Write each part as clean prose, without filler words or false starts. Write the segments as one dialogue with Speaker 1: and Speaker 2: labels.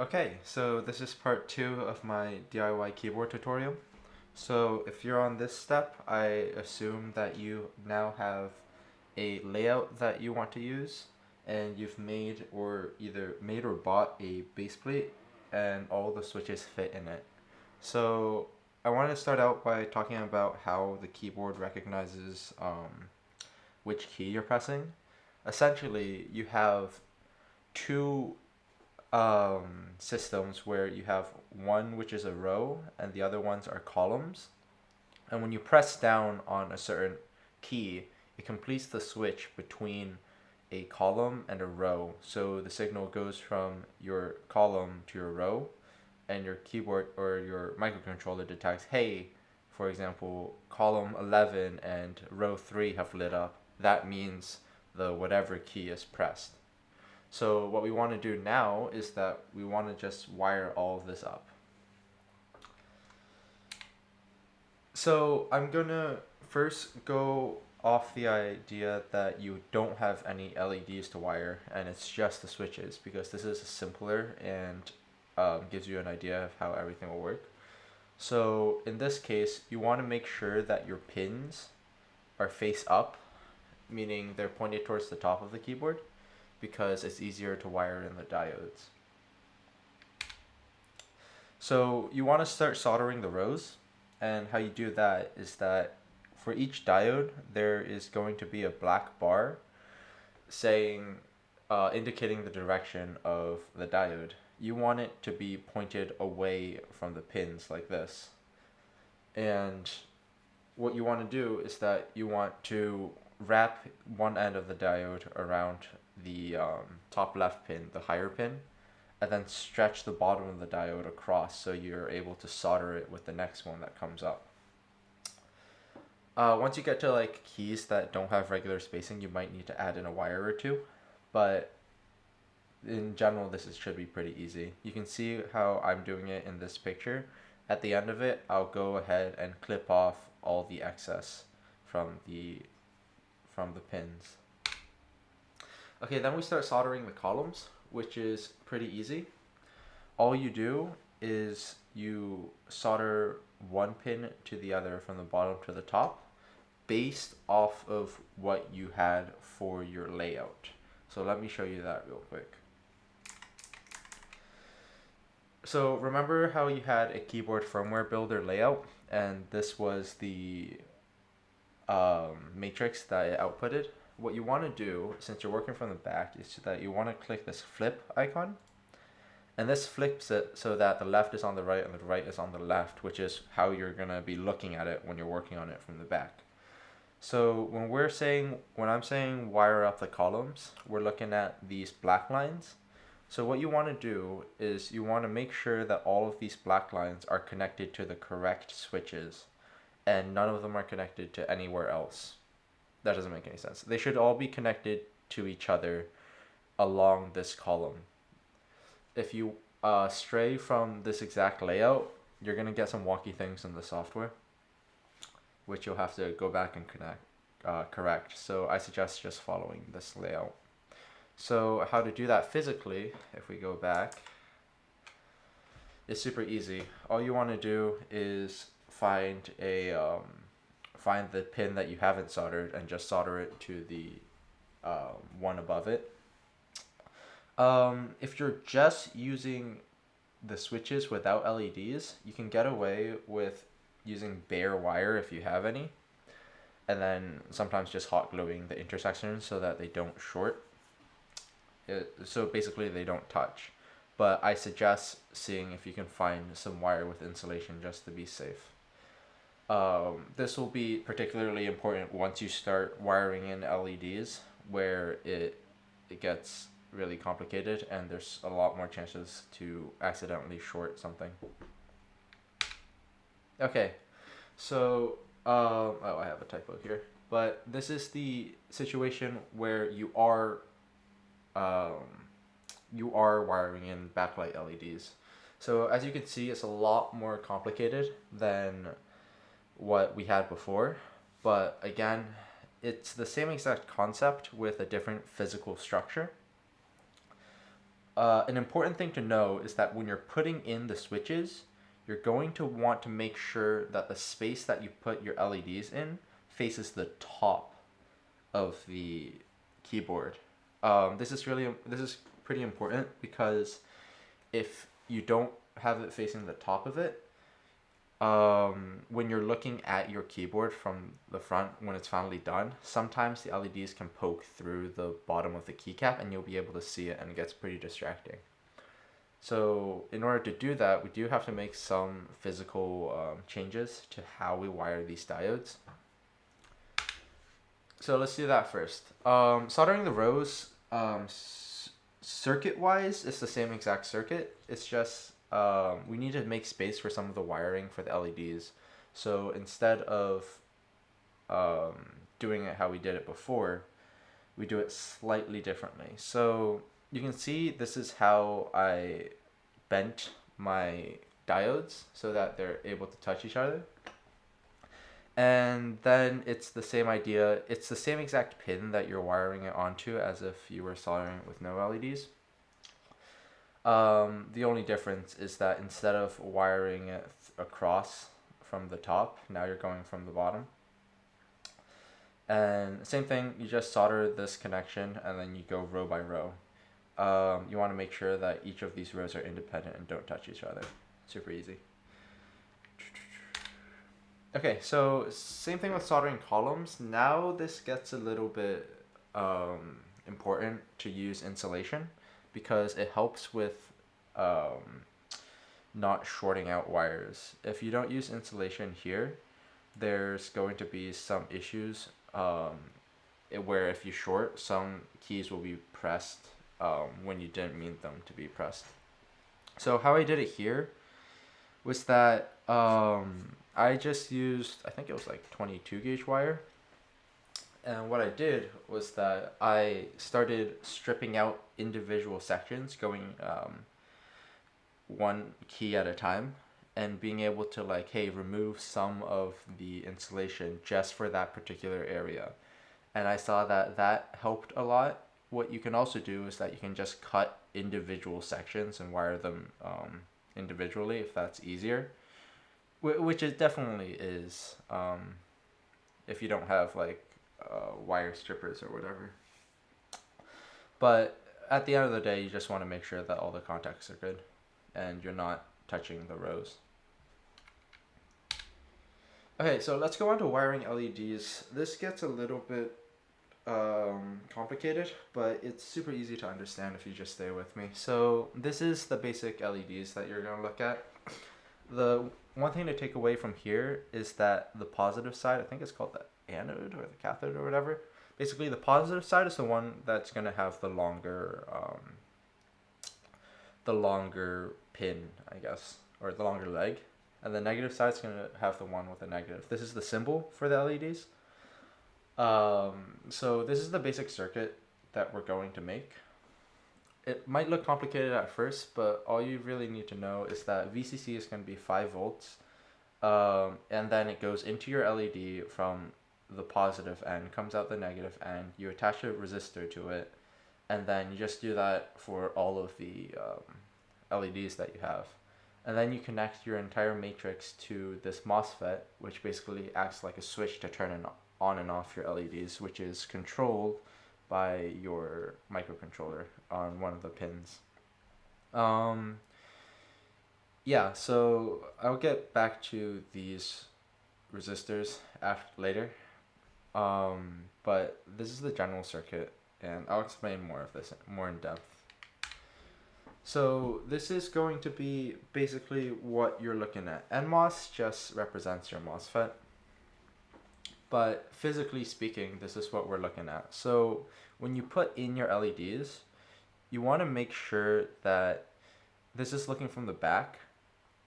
Speaker 1: Okay, so this is part 2 of my DIY keyboard tutorial. So if you're on this step, I assume that you now have a layout that you want to use, and you've made or either made or bought a base plate and all the switches fit in it. So I want to start out by talking about how the keyboard recognizes which key you're pressing. Essentially, you have two systems where you have one which is a row and the other ones are columns. And when you press down on a certain key, it completes the switch between a column and a row. So the signal goes from your column to your row, and your keyboard or your microcontroller detects, hey, for example, column 11 and row 3 have lit up. That means the whatever key is pressed. So what we want to do now is that we want to just wire all of this up. So I'm gonna first go off the idea that you don't have any LEDs to wire and it's just the switches, because this is simpler and gives you an idea of how everything will work. So in this case, you want to make sure that your pins are face up, meaning they're pointed towards the top of the keyboard, because it's easier to wire in the diodes. So you want to start soldering the rows, and how you do that is that for each diode there is going to be a black bar saying indicating the direction of the diode. You want it to be pointed away from the pins like this. And what you want to do is that you want to wrap one end of the diode around the top left pin, the higher pin, and then stretch the bottom of the diode across so you're able to solder it with the next one that comes up. Once you get to like keys that don't have regular spacing, you might need to add in a wire or two, but in general should be pretty easy. You can see how I'm doing it in this picture. At the end of it, I'll go ahead and clip off all the excess from the pins. Okay, then we start soldering the columns, which is pretty easy. All you do is you solder one pin to the other from the bottom to the top based off of what you had for your layout. So let me show you that real quick. So remember how you had a keyboard firmware builder layout, and this was the matrix that it outputted? What you want to do, since you're working from the back, is that you want to click this flip icon, and this flips it so that the left is on the right and the right is on the left, which is how you're going to be looking at it when you're working on it from the back. So when I'm saying wire up the columns, we're looking at these black lines. So what you want to do is you want to make sure that all of these black lines are connected to the correct switches, and none of them are connected to anywhere else. That doesn't make any sense. They should all be connected to each other along this column. If you stray from this exact layout, you're going to get some wonky things in the software, which you'll have to go back and correct. So I suggest just following this layout. So how to do that physically, if we go back, is super easy. All you want to do is find the pin that you haven't soldered and just solder it to the one above it. If you're just using the switches without LEDs, you can get away with using bare wire if you have any, and then sometimes just hot gluing the intersections so that they don't short. So basically they don't touch. But I suggest seeing if you can find some wire with insulation just to be safe. This will be particularly important once you start wiring in LEDs, where it gets really complicated and there's a lot more chances to accidentally short something. Okay, so oh, I have a typo here, but this is the situation where you are wiring in backlight LEDs. So as you can see, it's a lot more complicated than what we had before, but again, it's the same exact concept with a different physical structure. An important thing to know is that when you're putting in the switches, you're going to want to make sure that the space that you put your LEDs in faces the top of the keyboard. This is pretty important because if you don't have it facing the top of it, when you're looking at your keyboard from the front when it's finally done, sometimes the LEDs can poke through the bottom of the keycap and you'll be able to see it, and it gets pretty distracting. So in order to do that, we do have to make some physical changes to how we wire these diodes. So let's do that first. Soldering the rows, circuit-wise, it's the same exact circuit. It's just we need to make space for some of the wiring for the LEDs. So instead of doing it how we did it before, we do it slightly differently. So you can see this is how I bent my diodes so that they're able to touch each other. And then it's the same idea. It's the same exact pin that you're wiring it onto as if you were soldering it with no LEDs. The only difference is that instead of wiring it across from the top, now you're going from the bottom. And same thing, you just solder this connection and then you go row by row. You want to make sure that each of these rows are independent and don't touch each other. Super easy. Okay, so same thing with soldering columns. Now this gets a little bit important to use insulation because it helps with not shorting out wires. If you don't use insulation here, there's going to be some issues where if you short, some keys will be pressed when you didn't mean them to be pressed. So how I did it here was that I just used, I think it was like 22 gauge wire. And what I did was that I started stripping out individual sections, going one key at a time, and being able to like, hey, remove some of the insulation just for that particular area. And I saw that that helped a lot. What you can also do is that you can just cut individual sections and wire them individually if that's easier. Which it definitely is, if you don't have like wire strippers or whatever. But at the end of the day, you just want to make sure that all the contacts are good and you're not touching the rows. Okay, so let's go on to wiring LEDs. This gets a little bit complicated, but it's super easy to understand if you just stay with me. So this is the basic LEDs that you're going to look at. The one thing to take away from here is that the positive side, I think it's called the anode or the cathode or whatever. Basically, the positive side is the one that's going to have the longer pin, I guess, or the longer leg. And the negative side is going to have the one with the negative. This is the symbol for the LEDs. So this is the basic circuit that we're going to make. It might look complicated at first, but all you really need to know is that VCC is going to be 5 volts, and then it goes into your LED from the positive end, comes out the negative end, you attach a resistor to it, and then you just do that for all of the LEDs that you have. And then you connect your entire matrix to this MOSFET, which basically acts like a switch to turn on and off your LEDs, which is controlled by your microcontroller on one of the pins. Yeah, so I'll get back to these resistors later. But this is the general circuit, and I'll explain more of this more in depth. So this is going to be basically what you're looking at. NMOS just represents your MOSFET. But physically speaking, this is what we're looking at. So when you put in your LEDs, you want to make sure that this is looking from the back.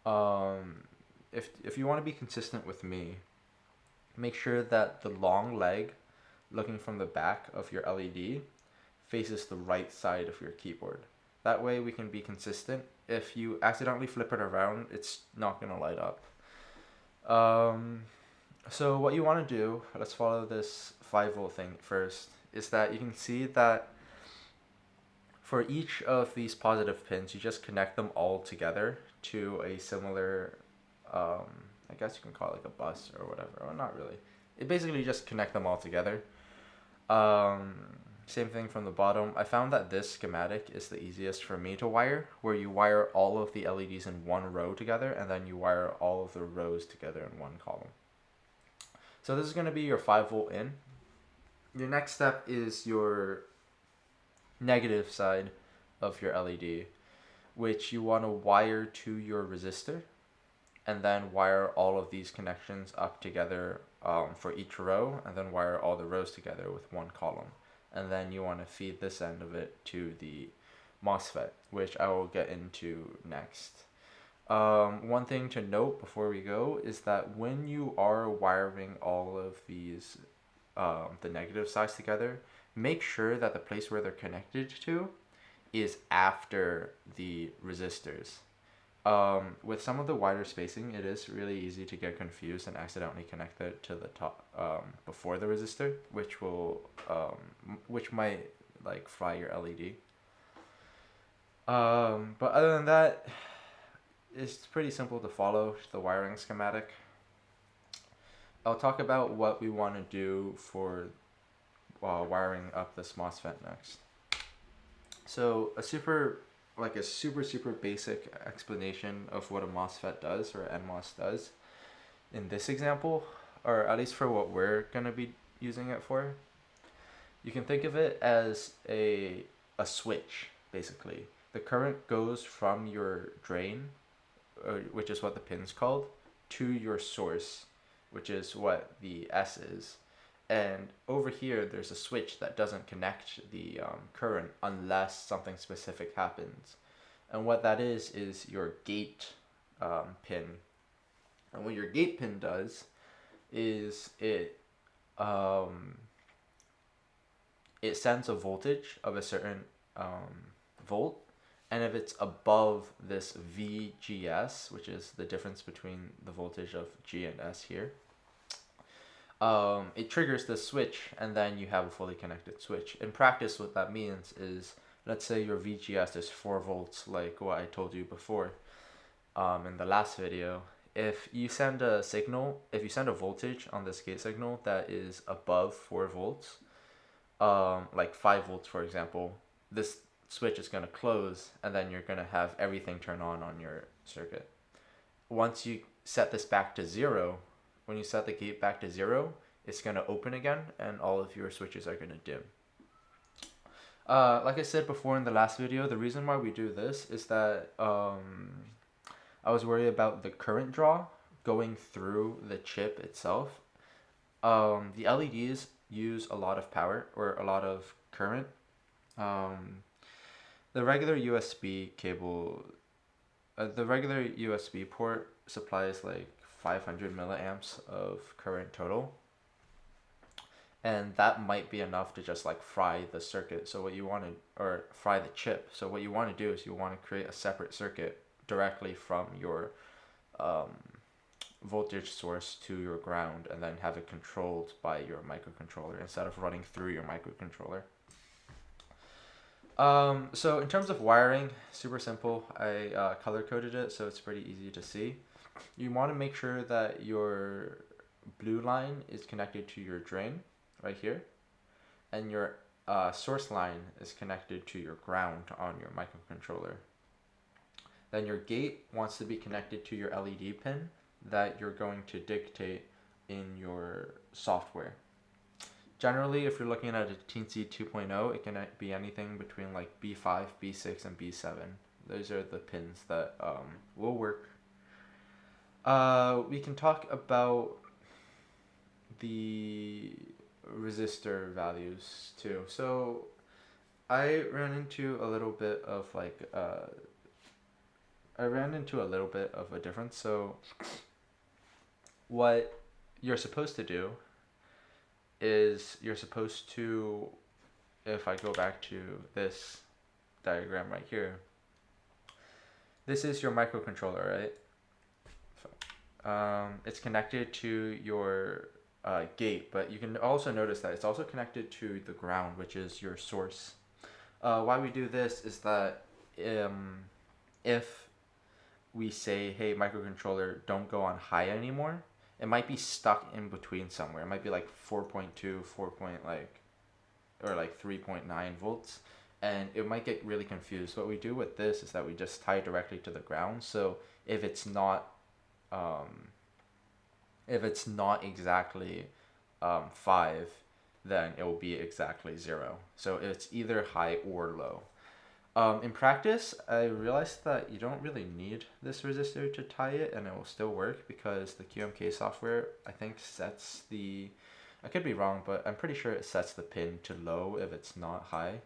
Speaker 1: If you want to be consistent with me, make sure that the long leg looking from the back of your LED faces the right side of your keyboard. That way we can be consistent. If you accidentally flip it around, it's not going to light up. So what you want to do, let's follow this 5 volt thing first, is that you can see that for each of these positive pins, you just connect them all together to a similar, I guess you can call it like a bus or whatever. Well, not really. It basically just connect them all together. Um, Same thing from the bottom. I found that this schematic is the easiest for me to wire, where you wire all of the LEDs in one row together, and then you wire all of the rows together in one column. So this is going to be your 5-volt in. Your next step is your negative side of your LED, which you want to wire to your resistor, and then wire all of these connections up together for each row, and then wire all the rows together with one column. And then you want to feed this end of it to the MOSFET, which I will get into next. One thing to note before we go is that when you are wiring all of these, the negative sides together, make sure that the place where they're connected to is after the resistors. With some of the wider spacing, it is really easy to get confused and accidentally connect it to the top before the resistor, which might like fry your LED. But other than that, it's pretty simple to follow the wiring schematic. I'll talk about what we want to do for wiring up this MOSFET next. So a super basic explanation of what a MOSFET does, or NMOS does, in this example, or at least for what we're going to be using it for. You can think of it as a switch, basically. The current goes from your drain, which is what the pin's called, to your source, which is what the S is. And over here, there's a switch that doesn't connect the current unless something specific happens. And what that is your gate pin. And what your gate pin does is it sends a voltage of a certain volt. And if it's above this VGS, which is the difference between the voltage of G and S here, it triggers the switch, and then you have a fully connected switch. In practice, what that means is, let's say your VGS is 4 volts, like what I told you before in the last video. If you send a voltage on this gate signal that is above 4 volts, like 5 volts for example, this switch is going to close, and then you're going to have everything turn on your circuit. Once you set this back to 0, when you set the gate back to 0, it's going to open again, and all of your switches are going to dim. Like I said before in the last video, the reason why we do this is that I was worried about the current draw going through the chip itself. The LEDs use a lot of power, or a lot of current. The regular USB cable, the regular USB port supplies like 500 milliamps of current total, and that might be enough to just like fry the circuit. So what you want to, or fry the chip. So what you want to do is you want to create a separate circuit directly from your voltage source to your ground, and then have it controlled by your microcontroller instead of running through your microcontroller. So in terms of wiring, super simple. I color coded it so it's pretty easy to see. You want to make sure that your blue line is connected to your drain right here, and your source line is connected to your ground on your microcontroller. Then your gate wants to be connected to your LED pin that you're going to dictate in your software. Generally, if you're looking at a Teensy 2.0, it can be anything between like B5, B6, and B7. Those are the pins that will work. We can talk about the resistor values too. So I ran into a little bit of a difference. So what you're supposed to do is if I go back to this diagram right here, this is your microcontroller, right? So, it's connected to your gate, but you can also notice that it's also connected to the ground, which is your source. Why we do this is that if we say, hey, microcontroller, don't go on high anymore, it might be stuck in between somewhere. It might be like 4.2, 4 point like, or like 3.9 volts, and it might get really confused. What we do with this is that we just tie directly to the ground. So if it's not um, exactly 5, then it will be exactly 0. So it's either high or low. In practice, I realized that you don't really need this resistor to tie it, and it will still work because the QMK software, I think, sets the, I could be wrong, but I'm pretty sure it sets the pin to low if it's not high,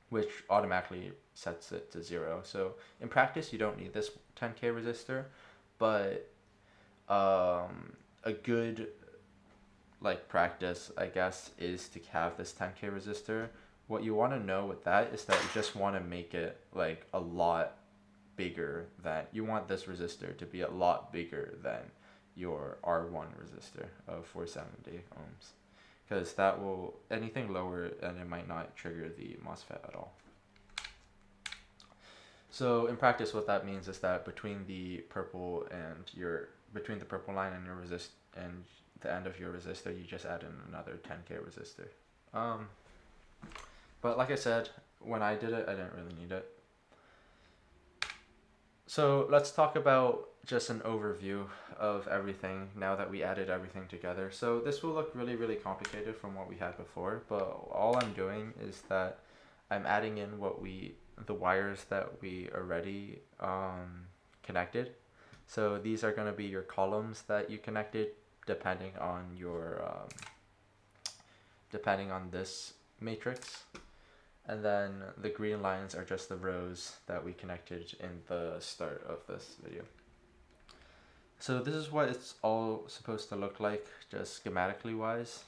Speaker 1: which automatically sets it to 0. So in practice, you don't need this 10K resistor, but a good like practice, I guess, is to have this 10K resistor. What you want to know with that is that you just want to make it like a lot bigger than, you want this resistor to be a lot bigger than your R1 resistor of 470 ohms, because that will, anything lower and it might not trigger the MOSFET at all. So in practice, what that means is that between the purple line and your resist and the end of your resistor, you just add in another 10K resistor. But like I said, when I did it, I didn't really need it. So let's talk about just an overview of everything now that we added everything together. So this will look really, really complicated from what we had before, but all I'm doing is that I'm adding in the wires that we already connected. So these are going to be your columns that you connected depending on this matrix. And then the green lines are just the rows that we connected in the start of this video. So this is what it's all supposed to look like, just schematically wise.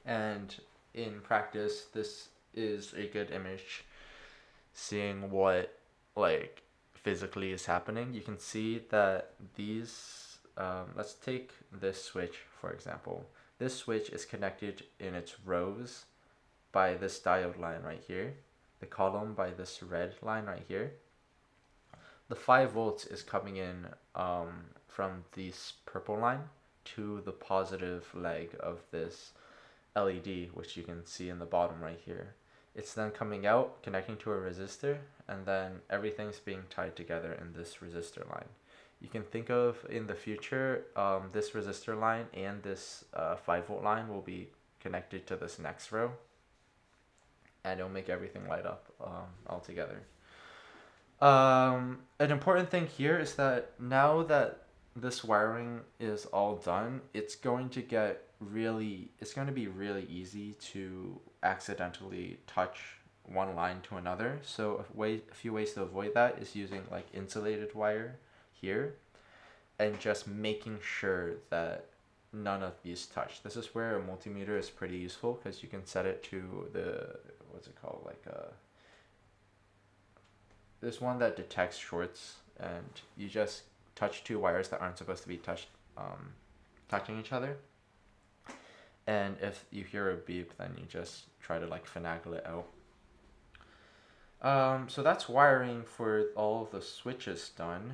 Speaker 1: And in practice, this is a good image seeing what like physically is happening. You can see that these, let's take this switch for example. This switch is connected in its rows by this diode line right here, the column by this red line right here. The 5 volts is coming in from this purple line to the positive leg of this LED, which you can see in the bottom right here. It's then coming out, connecting to a resistor, and then everything's being tied together in this resistor line. You can think of in the future, this resistor line and this 5 volt line will be connected to this next row, and it'll make everything light up all together. An important thing here is that now that this wiring is all done, it's going to be really easy to accidentally touch one line to another. So a few ways to avoid that is using like insulated wire here and just making sure that none of these touch. This is where a multimeter is pretty useful because you can set it to this one that detects shorts, and you just touch 2 wires that aren't supposed to be touching each other. And if you hear a beep, then you just try to like finagle it out. So that's wiring for all of the switches done.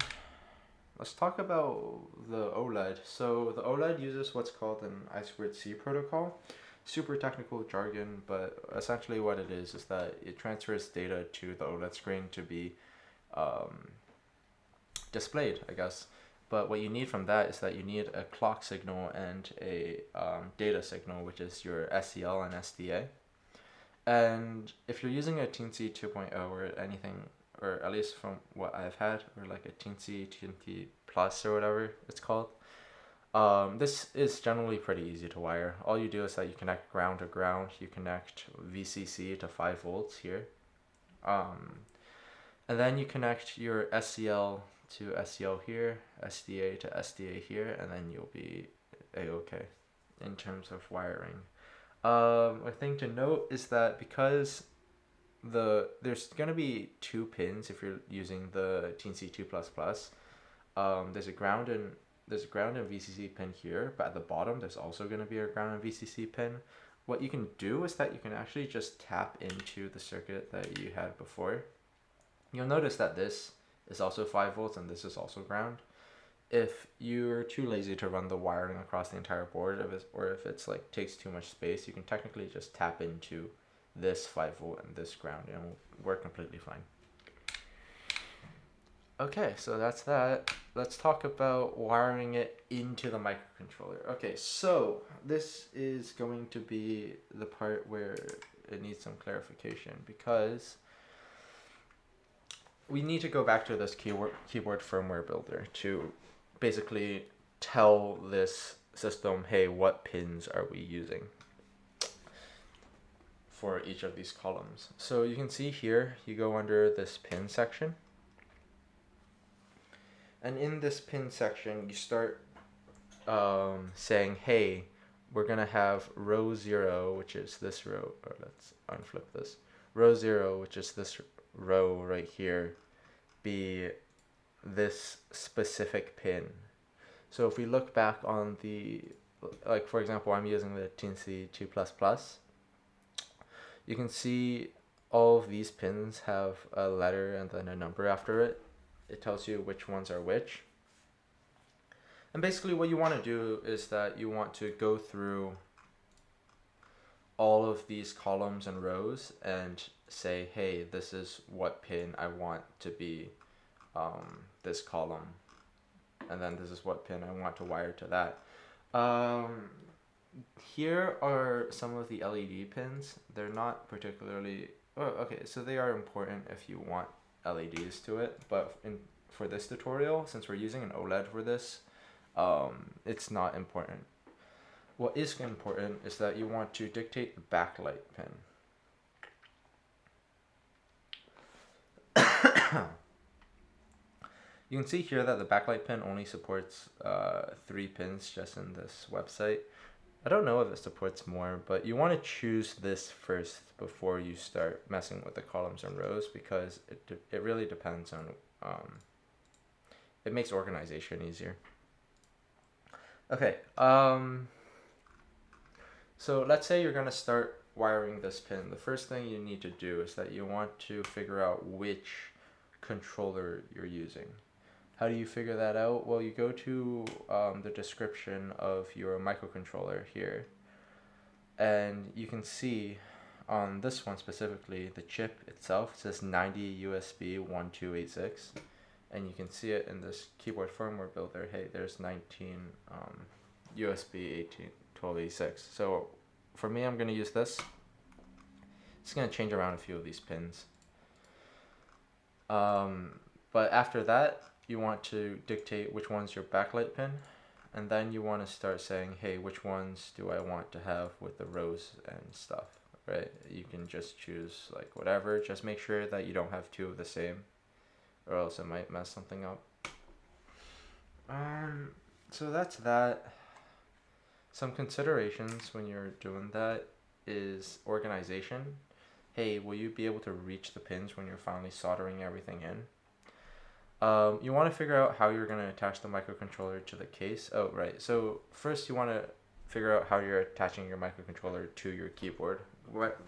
Speaker 1: Let's talk about the OLED. So the OLED uses what's called an I2C protocol. Super technical jargon, but essentially what it is that it transfers data to the OLED screen to be displayed, I guess. But what you need from that is that you need a clock signal and a data signal, which is your SCL and SDA. And if you're using a Teensy 2.0 or anything, or at least from what I've had, or like a Teensy Plus or whatever it's called, this is generally pretty easy to wire. All you do is that you connect ground to ground, you connect VCC to 5 volts here, and then you connect your SCL to SCL here, SDA to SDA here, and then you'll be a-okay in terms of wiring. A thing to note is that because there's going to be 2 pins if you're using the Teensy 2++, there's a ground and VCC pin here, but at the bottom there's also going to be a ground and VCC pin. what you can do is that you can actually just tap into the circuit that you had before. You'll notice that this is also 5 volts and this is also ground. If you're too lazy to run the wiring across the entire board, or if it's like takes too much space, you can technically just tap into this 5 volt and this ground and it will work completely fine. Okay, so that's that. Let's talk about wiring it into the microcontroller. Okay, so this is going to be the part where it needs some clarification, because we need to go back to this keyboard firmware builder to basically tell this system, hey, what pins are we using for each of these columns. So you can see here, you go under this pin section. And in this pin section, you start saying, hey, we're going to have row 0, which is this row, or let's unflip this. Row 0, which is this row right here, be this specific pin. So if we look back on the, like for example, I'm using the Teensy 2++, you can see all of these pins have a letter and then a number after it. It tells you which ones are which. And basically what you want to do is that you want to go through all of these columns and rows and say, hey, this is what pin I want to be this column. And then this is what pin I want to wire to that. Here are some of the LED pins. They're not particularly, okay, so they are important if you want LEDs to it, but for this tutorial, since we're using an OLED for this, it's not important. What is important is that you want to dictate the backlight pin. You can see here that the backlight pin only supports 3 pins just in this website. I don't know if it supports more, but you want to choose this first before you start messing with the columns and rows, because it really depends on, it makes organization easier. Okay, so let's say you're going to start wiring this pin. The first thing you need to do is that you want to figure out which controller you're using. How do you figure that out? Well, you go to the description of your microcontroller here, and you can see on this one specifically, the chip itself says 90 USB 1286, and you can see it in this keyboard firmware builder. Hey, there's 19 USB 1286. So for me, I'm going to use this. It's going to change around a few of these pins. But after that, you want to dictate which one's your backlight pin, and then you want to start saying, hey, which ones do I want to have with the rows and stuff, right? You can just choose like whatever, just make sure that you don't have 2 of the same, or else it might mess something up. So that's that. Some considerations when you're doing that is organization. Hey, will you be able to reach the pins when you're finally soldering everything in? You want to figure out how you're going to attach the microcontroller to the case. Oh, right. So first you want to figure out how you're attaching your microcontroller to your keyboard,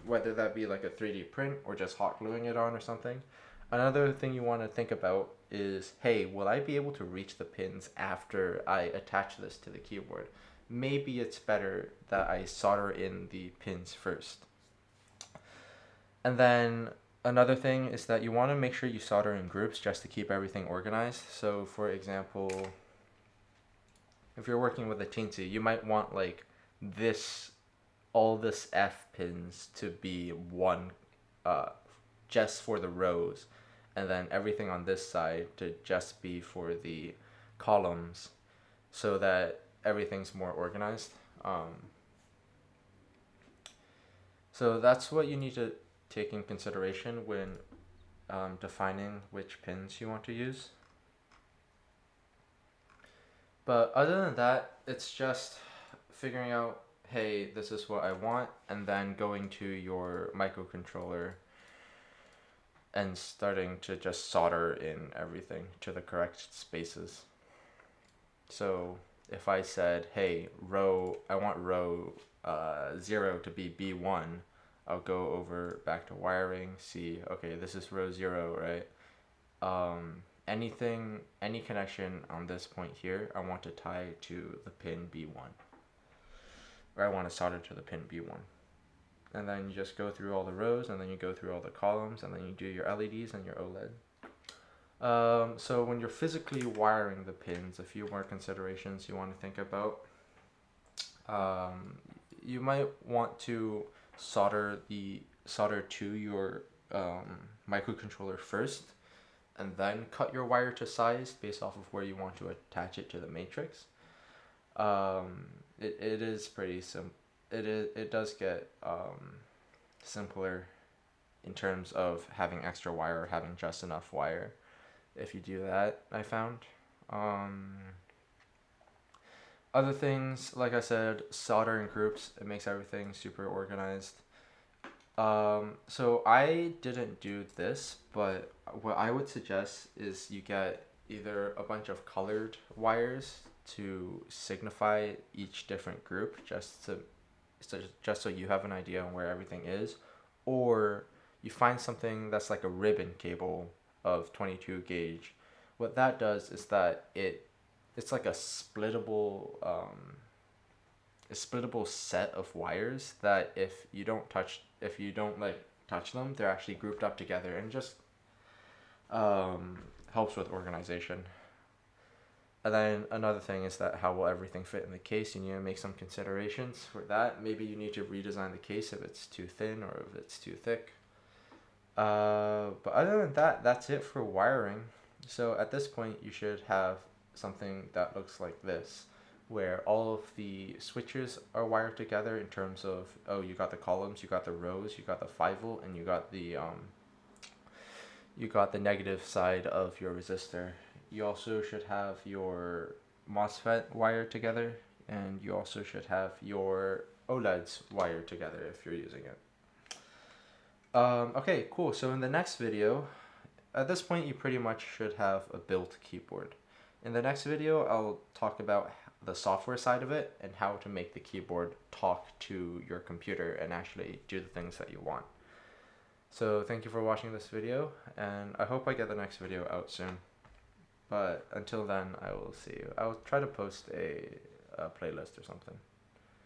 Speaker 1: whether that be like a 3D print or just hot gluing it on or something. Another thing you want to think about is, hey, will I be able to reach the pins after I attach this to the keyboard? Maybe it's better that I solder in the pins first. And then another thing is that you want to make sure you solder in groups just to keep everything organized. So for example, if you're working with a Teensy, you might want like all this F pins to be one just for the rows, and then everything on this side to just be for the columns, so that everything's more organized. So that's what you need to take in consideration when defining which pins you want to use. But other than that, it's just figuring out, hey, this is what I want, and then going to your microcontroller and starting to just solder in everything to the correct spaces. So if I said, hey, I want row 0 to be B1, I'll go over back to wiring, see, okay, this is row 0, right? Any connection on this point here, I want to tie to the pin B1. Or I want to solder to the pin B1. And then you just go through all the rows, and then you go through all the columns, and then you do your LEDs and your OLED. So when you're physically wiring the pins, a few more considerations you want to think about. You might want to solder to your microcontroller first, and then cut your wire to size based off of where you want to attach it to the matrix. It is pretty simple. It does get simpler in terms of having extra wire or having just enough wire if you do that, I found. Other things, like I said, soldering groups, it makes everything super organized. So I didn't do this, but what I would suggest is you get either a bunch of colored wires to signify each different group, just so you have an idea on where everything is, or you find something that's like a ribbon cable of 22 gauge. What that does is that it's like a splittable set of wires that if you don't touch them, they're actually grouped up together, and just helps with organization. And then another thing is that how will everything fit in the case? You need to make some considerations for that. Maybe you need to redesign the case if it's too thin or if it's too thick. But other than that, that's it for wiring. So at this point, you should have something that looks like this, where all of the switches are wired together in terms of, oh, you got the columns, you got the rows, you got the 5V, and you got the negative side of your resistor. You also should have your MOSFET wired together, and you also should have your OLEDs wired together if you're using it. Okay, cool. So in the next video, at this point you pretty much should have a built keyboard. In the next video, I'll talk about the software side of it and how to make the keyboard talk to your computer and actually do the things that you want. So thank you for watching this video, and I hope I get the next video out soon. But until then, I will see you. I'll try to post a playlist or something.